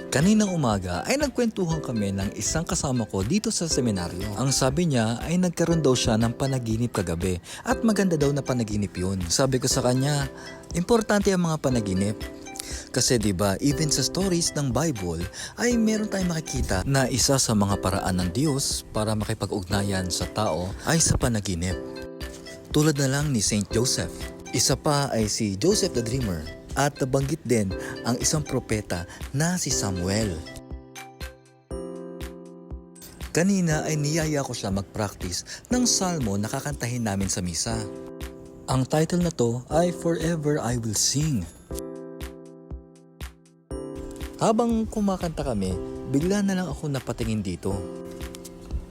Kaninang umaga ay nagkwentuhan kami ng isang kasama ko dito sa seminaryo. Ang sabi niya ay nagkaroon daw siya ng panaginip kagabi at maganda daw na panaginip yun. Sabi ko sa kanya, importante ang mga panaginip. Kasi 'di ba, even sa stories ng Bible ay meron tayong makikita na isa sa mga paraan ng Diyos para makipag-ugnayan sa tao ay sa panaginip. Tulad na lang ni Saint Joseph. Isa pa ay si Joseph the Dreamer. At nabanggit din ang isang propeta na si Samuel. Kanina ay niyaya ko siya mag-practice ng salmo na kakantahin namin sa misa. Ang title na to ay Forever I Will Sing. Habang kumakanta kami, bigla na lang ako napatingin dito.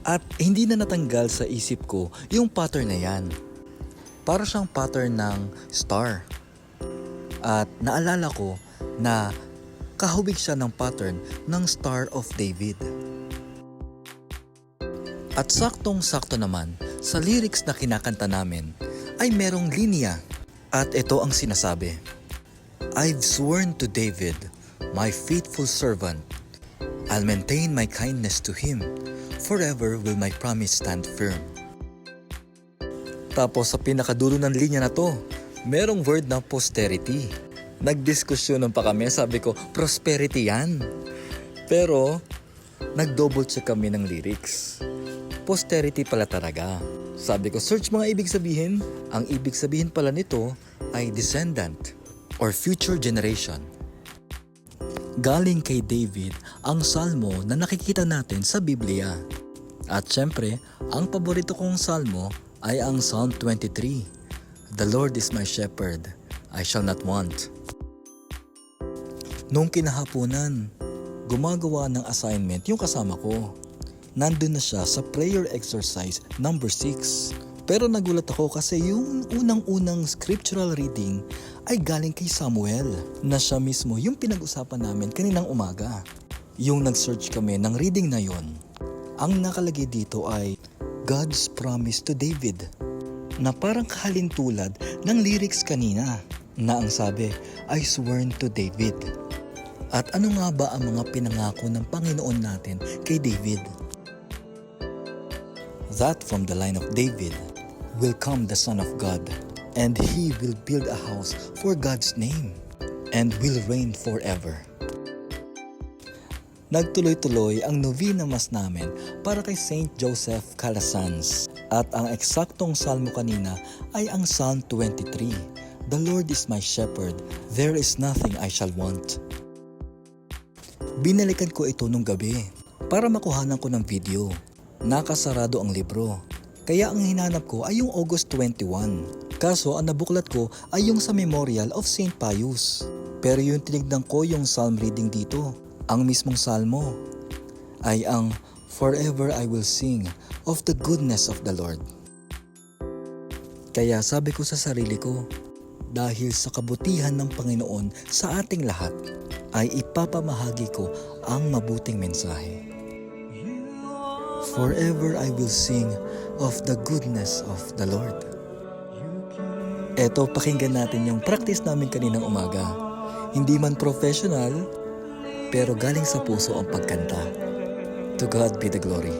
At hindi na natanggal sa isip ko yung pattern na yan. Para siyang pattern ng star. At naalala ko na kahubig siya ng pattern ng Star of David. At saktong-sakto naman sa lyrics na kinakanta namin ay merong linya at ito ang sinasabi. I've sworn to David, my faithful servant, I'll maintain my kindness to him, forever will my promise stand firm. Tapos sa pinakadulo ng linya na to, merong word na posterity. Nagdiskusyonan pa kami, sabi ko, prosperity yan. Pero, nag-double check kami ng lyrics. Posterity pala talaga. Sabi ko, search mga ibig sabihin. Ang ibig sabihin pala nito ay descendant or future generation. Galing kay David ang salmo na nakikita natin sa Biblia. At syempre, ang paborito kong salmo ay ang Psalm 23. The Lord is my shepherd, I shall not want. Nung kinahaponan, gumagawa ng assignment yung kasama ko. Nandun na siya sa prayer exercise number 6. Pero nagulat ako kasi yung unang-unang scriptural reading ay galing kay Samuel, na siya mismo yung pinag-usapan namin kaninang umaga. Yung nag-search kami ng reading na yon, ang nakalagay dito ay God's promise to David, na parang kahalintulad ng lyrics kanina na ang sabi, I sworn to David. At ano nga ba ang mga pinangako ng Panginoon natin kay David? That from the line of David will come the Son of God, and he will build a house for God's name, and will reign forever. Nagtuloy-tuloy ang novena mas namin para kay Saint Joseph Calasanz. At ang eksaktong salmo kanina ay ang Psalm 23. The Lord is my shepherd, there is nothing I shall want. Binalikan ko ito nung gabi para makuhanan ko ng video. Nakasarado ang libro, kaya ang hinanap ko ay yung August 21. Kaso ang nabuklat ko ay yung sa Memorial of St. Pius. Pero yung tinignan ko yung psalm reading dito, ang mismong salmo ay ang Forever I will sing of the goodness of the Lord. Kaya sabi ko sa sarili ko, dahil sa kabutihan ng Panginoon sa ating lahat, ay ipapamahagi ko ang mabuting mensahe. Forever I will sing of the goodness of the Lord. Eto, pakinggan natin yung practice namin kaninang umaga. Hindi man professional, pero galing sa puso ang pagkanta. To God be the glory.